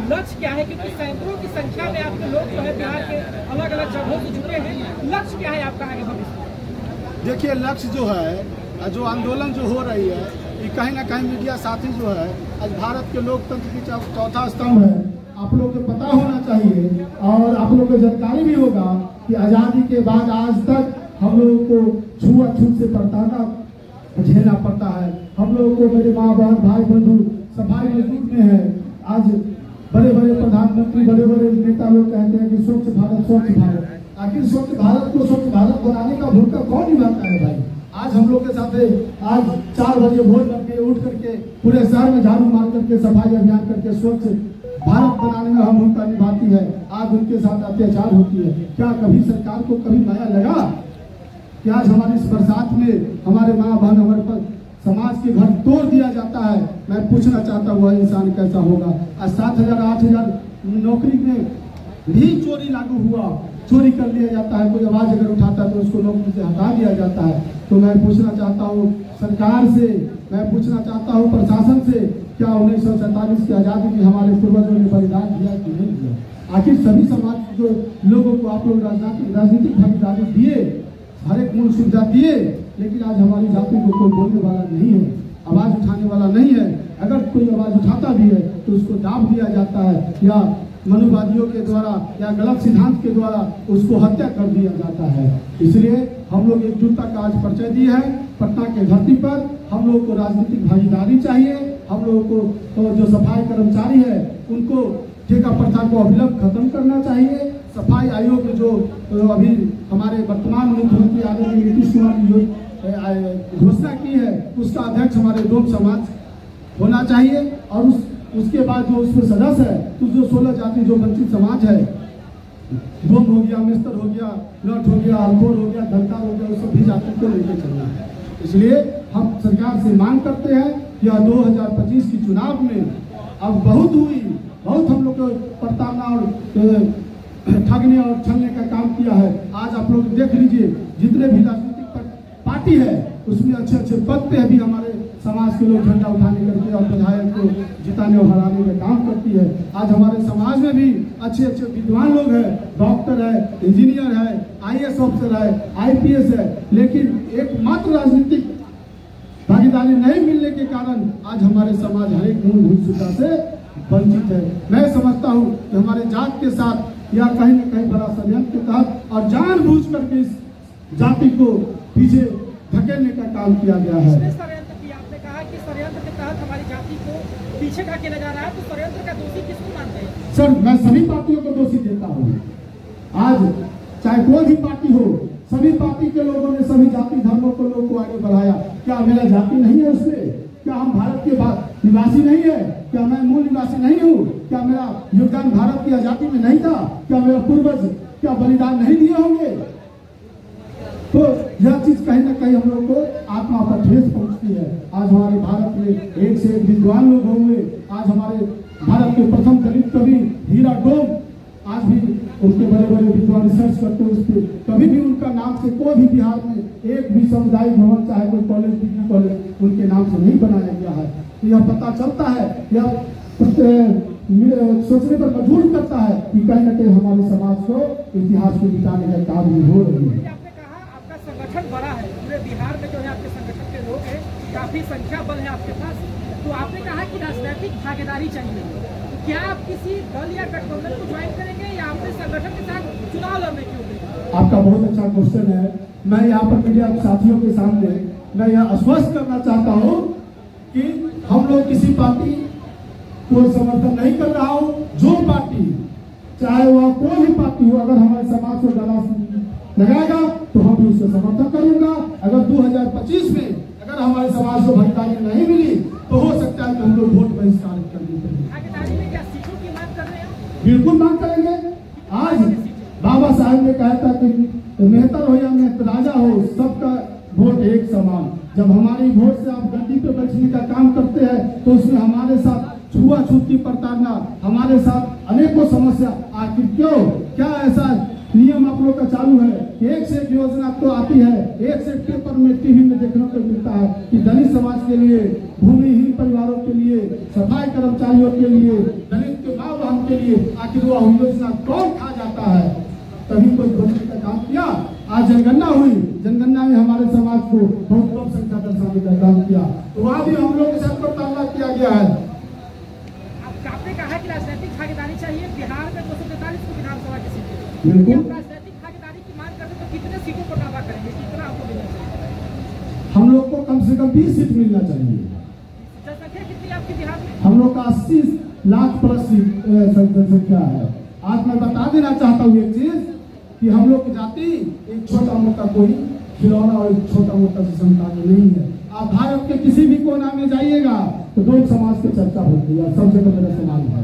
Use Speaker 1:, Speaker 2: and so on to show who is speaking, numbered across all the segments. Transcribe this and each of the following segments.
Speaker 1: लक्ष्य क्या है, क्योंकि सैकड़ों की संख्या में आपके लोग जो है बिहार के अलग अलग जगहों से जुड़े हैं, लक्ष्य क्या है आपका आगे भविष्य?
Speaker 2: देखिए, लक्ष्य जो है, जो आंदोलन जो हो रही है, ये कहीं ना कहीं मीडिया साथी जो है, आज भारत के लोकतंत्र की चौथा स्तंभ है। आप लोग को पता होना चाहिए और आप लोग को जानकारी भी होगा कि आज़ादी के बाद आज तक हम लोगों को छुआछूत से प्रताड़ना झेलना पड़ता है। हम लोगों को, मेरे माँ बहन भाई बंधु सफाई मजदूर में है। आज बड़े बड़े प्रधानमंत्री, बड़े बड़े नेता लोग कहते हैं कि स्वच्छ भारत, स्वच्छ भारत। आखिर स्वच्छ भारत को स्वच्छ भारत बनाने का भूमिका कौन निभाता है भाई? आज हम लोग के साथ आज 4 बजे भोर करके उठ करके पूरे शहर में झाड़ू मार करके सफाई अभियान करके स्वच्छ भारत बनाने में हम भूमिका निभाती है। आज उनके साथ अत्याचार होती है। क्या कभी सरकार को कभी माया लगा कि आज हमारी इस बरसात में हमारे माँ बहन, हमारे पर समाज के घर तोड़ दिया जाता है? मैं पूछना चाहता हूँ वह इंसान कैसा होगा? आज 7,000 8,000 नौकरी में भी चोरी लागू हुआ, चोरी कर लिया जाता है। कोई आवाज अगर उठाता है तो उसको नौकरी से हटा दिया जाता है। तो मैं पूछना चाहता हूँ सरकार से, मैं पूछना चाहता हूँ प्रशासन से, क्या 1947 की आज़ादी में हमारे पूर्वजों ने बलिदान दिया कि नहीं दिया? आखिर सभी समाज जो लोगों को आप लोग राजनीतिक भागीदारी दिए, हर एक मूल सुविधा दिए, लेकिन आज हमारी जाति को कोई बोलने वाला नहीं है, आवाज उठाने वाला नहीं है। अगर कोई आवाज उठाता भी है तो उसको दाब दिया जाता है, या मनुवादियों के द्वारा या गलत सिद्धांत के द्वारा उसको हत्या कर दिया जाता है। इसलिए हम लोग एकजुटता का आज परिचय दिए है। पटना के धरती पर हम लोगों को राजनीतिक भागीदारी चाहिए। हम लोगों को तो जो सफाई कर्मचारी है उनको ठेका प्रथा को अविलंब खत्म करना चाहिए। सफाई आयोग जो अभी हमारे वर्तमान मुख्यमंत्री आदरणीय नीतीश कुमार ने जो घोषणा की है, उसका अध्यक्ष हमारे डोम समाज होना चाहिए। और उसके बाद जो उसमें सदस्य है, तो जो 16 जाति जो वंचित समाज है, डोम हो गया, मिस्तर हो गया, नट हो गया, अल्कोर हो गया, धनकार हो गया, उस सभी जाति को लेकर चलना है। इसलिए हम सरकार से मांग करते हैं कि 2025 की चुनाव में अब बहुत हुई, बहुत हम लोग को प्रताड़ना और ठगने और छलने का काम किया है। आज आप लोग देख लीजिए, जितने भी राजनीतिक पार्टी है उसमें अच्छे अच्छे पद पे भी हमारे समाज के लोग झंडा उठाने करके और विधायक को जिताने और हराने में काम करती है। आज हमारे समाज में भी अच्छे अच्छे विद्वान लोग हैं, डॉक्टर है, इंजीनियर है, IAS ऑफिसर है, IPS है, लेकिन एकमात्र राजनीतिक भागीदारी नहीं मिलने के कारण आज हमारे समाज हर एक मूलभूत सुविधा से वंचित है। मैं समझता हूँ कि हमारे जात के साथ या कहीं न कहीं बड़ा षड्यंत्र के तहत और जानबूझ करके इस जाति को पीछे धकेलने का काम किया गया है।
Speaker 1: आपने कहा कि षड्यंत्र के तहत हमारी जाति को पीछे धकेला जा रहा है, तो षड्यंत्र का दोषी किसको मानते हैं?
Speaker 2: सर, मैं सभी पार्टियों को दोषी देता हूँ। आज चाहे कोई भी पार्टी हो, सभी पार्टी के लोगों ने सभी जाति धर्मों को लोगों को आगे बढ़ाया। क्या मेरा जाति नहीं है उसमें? क्या हम भारत के निवासी नहीं है? क्या मैं मूल निवासी नहीं हूँ? क्या मेरा योगदान भारत की आजादी में नहीं था? क्या मेरा पूर्वज क्या बलिदान नहीं दिए होंगे? तो यह चीज कहीं ना कहीं हम लोग को आत्मा पर ठेस पहुंचती है। आज हमारे भारत में एक से एक विद्वान लोग होंगे। आज हमारे भारत के प्रथम दलित कवि हीरा डोम, आज भी उनके बड़े बड़े विद्वान रिसर्च करते हैं उस पर, कभी भी उनका नाम से कोई भी बिहार में एक भी सामुदायिक भवन, चाहे कोई कॉलेज, डिग्री कॉलेज, उनके नाम से नहीं बनाया गया है। तो यह पता चलता है, यह सोचने पर मजबूर करता है कि कहीं न कहीं हमारे समाज को इतिहास को मिटाने का काम हो रही है।
Speaker 1: आपने कहा आपका संगठन बड़ा है, पूरे बिहार में जो है आपके संगठन के लोग हैं, काफी संख्या बल है आपके पास। तो आपने कहा कि राजनीतिक भागीदारी चाहिए, तो क्या आप किसी दल या गठबंधन को ज्वाइन करेंगे या अपने संगठन के साथ चुनाव लड़ने की होगी?
Speaker 2: आपका बहुत अच्छा क्वेश्चन है। मैं यहाँ पर मीडिया साथियों के सामने मैं यह आश्वस्त करना चाहता हूँ कि हम लोग किसी पार्टी को समर्थन नहीं कर रहा हूँ। जो पार्टी, चाहे वह कोई भी पार्टी हो, अगर हमारे समाज को डरा लगाएगा तो हम भी उससे समर्थन करूंगा। अगर 2025 में अगर हमारे समाज को भागीदारी नहीं मिली तो हो सकता है कि हम लोग वोट बहिष्कार करनी पड़ेगी।
Speaker 1: क्या सीटों की मांग कर रहे हैं?
Speaker 2: बिल्कुल मांग करेंगे। आज बाबा साहब ने कहा था कि मेहतर हो या राजा हो, सबका वोट एक समान। जब हमारी वोट से आप गद्दी पे बैठने का काम करते हैं तो उसमें हमारे साथ छुआछूत की प्रताड़ना, हमारे साथ अनेकों समस्या। आखिर क्यों? क्या ऐसा नियम आप लोग का चालू है? एक से एक योजना तो आती है, एक से एक पेपर में, टीवी में देखने को मिलता है कि दलित समाज के लिए, भूमिहीन परिवारों के लिए, सफाई कर्मचारियों के लिए, दलित के माँ बहन लिए आखिर वो योजना कौन खा जाता है, तभी कोई सोचने का काम किया। आज जनगणना हुई, जनगणना में हमारे समाज को बहुत कम संख्या दर्शाने का काम किया, तो वहाँ भी हम लोग के साथ तालमेल किया गया है।
Speaker 1: आपने कहा कि राजनीतिक भागीदारी चाहिए, बिहार में 243 को विधानसभा की सीटें,
Speaker 2: बिल्कुल
Speaker 1: राजनीतिक भागीदारी की मांग करते तो कितने सीटों को दावा करेंगे, कितना आपको मिलना चाहिए?
Speaker 2: हम लोग को कम से कम 20 सीट मिलना चाहिए।
Speaker 1: जनसंख्या कितनी आपकी बिहार में?
Speaker 2: हम लोग का 80 लाख प्लस जनसंख्या है। आज मैं बता देना चाहता हूँ एक चीज कि हम लोग की जाति एक छोटा मोटा कोई खिलौना और एक छोटा मोटा संतान नहीं है। आप भारत के किसी भी कोना में जाइएगा तो दो समाज की चर्चा होती है, सब जगह मेरा समाज है।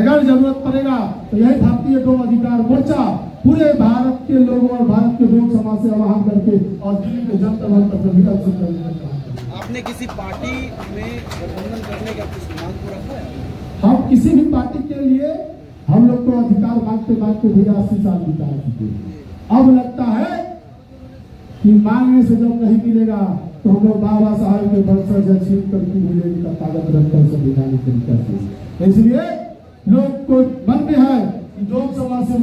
Speaker 2: अगर जरूरत पड़ेगा तो यही भारतीय डोम अधिकार मोर्चा पूरे भारत के लोगों और भारत के डोम समाज से आह्वान करके और दिल्ली के जनता मंच पर विकसित करने का काम करते हैं।
Speaker 3: आपने किसी पार्टी में गठबंधन करने का कुछ सिद्धांत को रखा है?
Speaker 2: हम किसी भी पार्टी के लिए हम लोग को अधिकार मांगते मांगते भैया 80 साल बिता चुके हैं। अब लगता है कि मांगने से जब नहीं मिलेगा तो हम लोग बाबा साहब के वंशज या छीन करके मिलेगी का ताकत रखकर संविधानिक तरीका से। इसलिए लोग को मन में है कि जो समाज से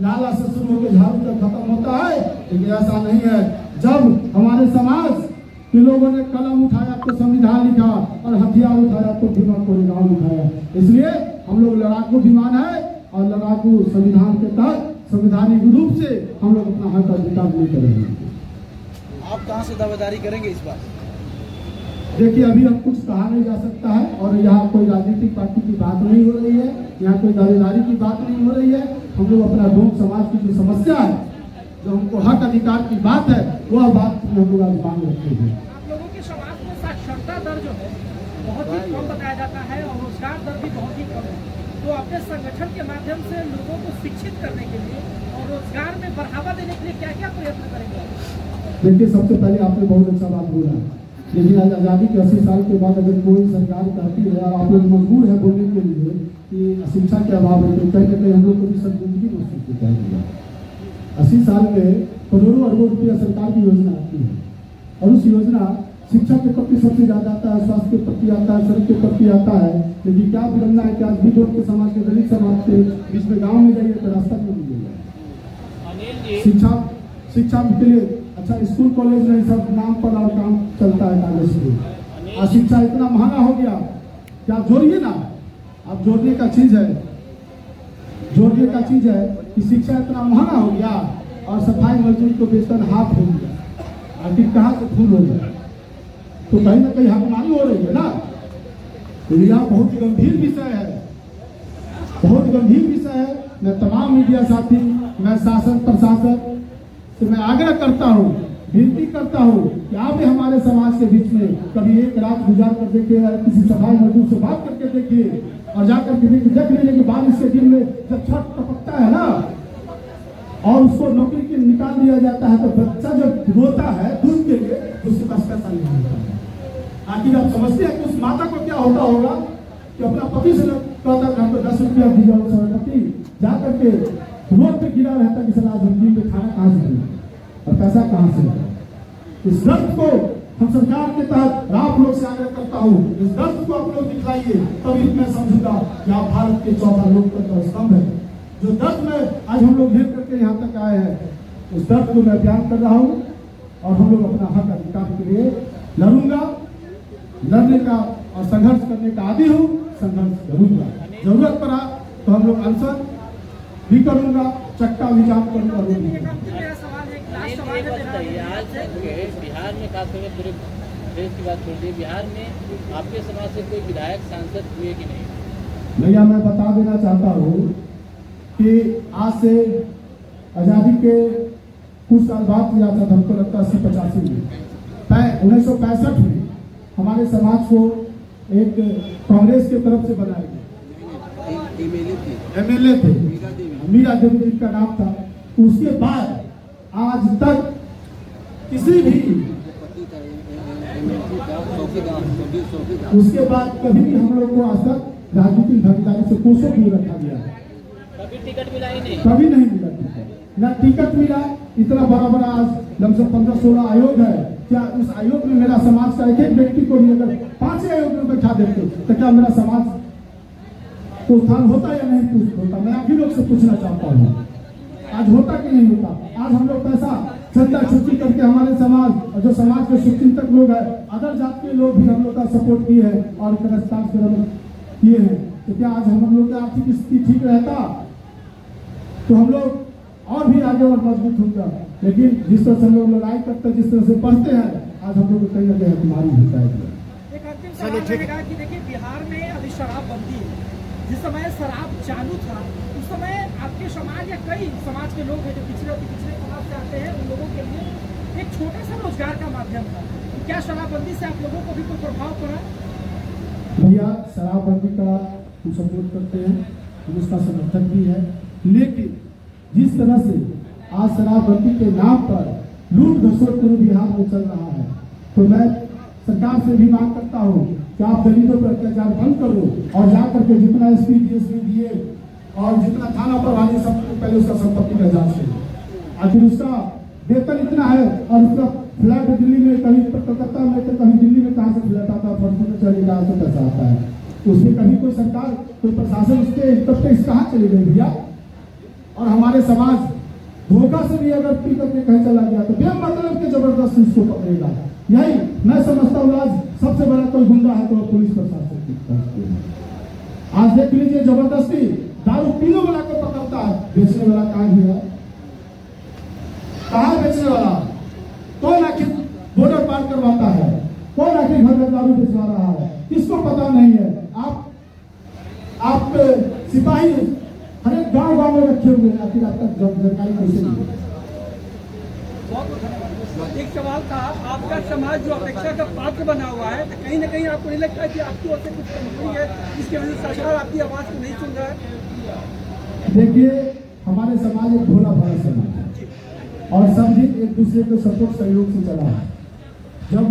Speaker 2: लाला से शुरू होकर झाड़ू तक खत्म होता है, लेकिन ऐसा नहीं है। जब हमारे समाज के लोगों ने कलम उठाया तो संविधान लिखा और हथियार उठाया तो भीमा कोरेगांव लिखाया। इसलिए हम लोग लड़ाकू विमान है और लड़ाकू संविधान के तहत संवैधानिक रूप से हम लोग अपना हक अधिकार नहीं करेंगे।
Speaker 3: आप कहां से दावेदारी करेंगे इस बार?
Speaker 2: देखिए, अभी हम कुछ कहा नहीं जा सकता है और यहाँ कोई राजनीतिक पार्टी की बात नहीं हो रही है, यहाँ कोई दावेदारी की बात नहीं हो रही है। हम लोग अपना डोम समाज की जो समस्या है, जो हमको हक अधिकार की बात है, वह बात हम लोग आज मांग रखते हैं।
Speaker 1: आप लोगों के समाज में साक्षरता दर जो है बहुत ही कम बताया जाता है और रोजगार दर भी बहुत ही कम है, तो अपने संगठन के माध्यम से लोगों को शिक्षित करने के लिए और रोजगार में बढ़ावा देने के लिए क्या क्या प्रयत्न करेंगे?
Speaker 2: देखिए, सबसे पहले आपने बहुत अच्छा बात बोला, लेकिन आज आज़ादी के 80 साल के बाद अगर कोई सरकार कहती है और आप लोग मजबूर है बोलने के लिए कि शिक्षा के अभाव है, तो कहीं ना कहीं हम लोग को भी संजीदगी महसूस होता है। 80 साल में करोड़ों अरबों रुपया सरकार की योजना आती है और उस योजना शिक्षा के प्रति सबसे ज्यादा आता है, स्वास्थ्य के प्रति आता है, सड़क के प्रति आता है। लेकिन क्या बिगड़ना है कि आज भी के समाज के दलित समाज के बीच में गाँव में जाइए तो रास्ता नहीं मिलेगा। शिक्षा के लिए अच्छा स्कूल कॉलेज नहीं, सब नाम पर और काम चलता है कागज पे। और शिक्षा इतना महंगा हो गया कि आप जोड़िए ना, आप जोड़ने का चीज है कि शिक्षा इतना महंगा हो गया और सफाई मजदूर को वेतन हाफ हो गया। आखिर कहाँ से फूल हो जाए, तो कहीं ना कहीं हकमानी हो रही है ना। तो यह बहुत गंभीर विषय है, बहुत गंभीर विषय है। मैं तमाम मीडिया साथी, मैं शासन प्रशासन तो मैं आग्रह करता हूँ, विनती करता हूँ कि आप भी हमारे समाज के बीच में कभी एक रात गुजार कर देखिए, किसी सफाई मजदूर से बात करके देखिए और जाकर के देख लीजिए कि बारिश के दिन में जब छत टपकता है ना और उसको नौकरी के निकाल दिया जाता है तो बच्चा जब रोता है दूध के लिए उसके पास पैसा नहीं मिलता है। आखिर आप समझते हैं कि उस माता को क्या होता होगा कि अपना पति से कहता था हमको 10 रुपया दीजिए, पति जाकर के रोड पे गिरा रहता कि सलाह जिंदगी में खाना कहाँ से और पैसा कहाँ से। इस दर्द को हम सरकार के तहत आप लोग से आग्रह करता हूँ, इस दर्द को आप लोग दिखलाइए, तभी मैं समझूंगा कि आप भारत के चौथा लोकतंत्र का स्तंभ है। जो दर्द में आज हम लोग घेर करके यहाँ तक आए हैं, उस दर्द को मैं बयान कर रहा हूँ और हम लोग अपना हक अधिकार के लिए लड़ूंगा, लड़ने का और संघर्ष करने का आदी हूँ, संघर्ष करूंगा। जरूरत पड़ा तो हम लोग अनशन भी करूंगा, चक्का भी जाम करूंगा।
Speaker 4: बिहार में खास करके पूरे देश की बात छोड़ दी, बिहार में आपके समाज से कोई विधायक सांसद हुए कि नहीं?
Speaker 2: भैया, मैं बता देना चाहता हूँ कि आज से आज़ादी के कुछ साल बाद किया था, हमको लगता है 80-85 में 1965 में हमारे समाज को एक कांग्रेस की तरफ से बनाया गया। एमएलए थे, मीरा देवी जी का नाम था। उसके बाद आज तक किसी भी उसके बाद कभी भी हम लोग को आज तक राजनीतिक भागीदारी से कोसों दूर रखा गया है।
Speaker 4: कभी टिकट मिला ही नहीं,
Speaker 2: कभी नहीं मिला टिकट, न टिकट मिला। इतना बड़ा आज लमसम 15-16 आयोग है, क्या उस आयोग में मेरा समाज का एक एक व्यक्ति को भी अगर 5 आयोग में बैठा देते तो क्या मेरा समाज तो उत्थान होता या नहीं होता? मैं आप ही लोग से पूछना चाहता हूँ, आज होता कि नहीं होता? आज हम लोग पैसा चंदा छुट्टी करके हमारे समाज और जो समाज के शुभचिंतक लोग हैं, अदर जात के लोग भी हम लोग का सपोर्ट किए हैं और किए हैं, तो क्या आज हम लोग की आर्थिक स्थिति ठीक रहता तो हम लोग और भी आगे और मजबूत होगा। लेकिन जिस तरह से हम लोग लड़ाई करते हैं, जिस तरह से पढ़ते हैं, आज हम लोग को कहीं ना कहीं हमारी होता है।
Speaker 1: एक अंतिम सवाल रहेगा कि देखिए बिहार में अभी शराबबंदी है, जिस समय शराब चालू था उस समय आपके समाज या कई समाज के लोग हैं जो पिछड़े समाज से आते हैं, उन लोगों के लिए एक छोटा सा रोजगार का माध्यम था। तो क्या शराबबंदी से आप लोगों को भी कोई प्रभाव पड़ा?
Speaker 2: भैया शराबबंदी का हम सपोर्ट करते हैं, हम उसका समर्थक भी है, लेकिन जिस तरह से आज शराबबंदी के नाम पर लूट घसोट पूरे बिहार में चल रहा है, तो मैं सरकार से भी मांग करता हूँ कि आप दलितों पर अत्याचार बंद करो और जाकर के जितना एसपी डीएसपी दिए और जितना थाना प्रभारी सब पहले उसका संपत्ति का जांच करें। आखिर उसका वेतन इतना है और उसका फ्लैट दिल्ली में, कभी कलकत्ता में, तो कभी दिल्ली में कहाँ से फ्लैट आता है, फॉर्चूनर चले कहाँ से पैसा आता है, उसमें कभी कोई सरकार कोई प्रशासन उसके इनकम टैक्स कहाँ चले गए भैया? और हमारे समाज धोखा से भी अगर पी करके कहीं चला गया तो बेमतलब के जबरदस्ती उसको पकड़ेगा। यही मैं समझता हूँ आज सबसे बड़ा कोई गुंडा है तो पुलिस प्रशासन। आज देख लीजिए जबरदस्ती दारू पीने वाला को पकड़ता है, बेचने वाला कहाँ गया? कहाँ बेचने वाला? कौन आखिर बॉर्डर पार करवाता है? कौन आखिर घर में दारू बेचवा रहा है? किसको पता नहीं है? आप सिपाही हर एक गाँव में रखे हुए हैं, आखिर आप तक जानकारी कैसे नहीं?
Speaker 1: एक सवाल था, आपका समाज जो अपेक्षा का पात्र बना हुआ है, कहीं ना कहीं आपको नहीं लगता है कि आपकी ओर से कुछ कमजोरी है जिसकी वजह से सरकार आपकी आवाज को नहीं सुन रहा है?
Speaker 2: देखिए हमारे समाज एक भोला भाला समाज है और सब एक दूसरे को सपोर्ट सहयोग से चला है। जब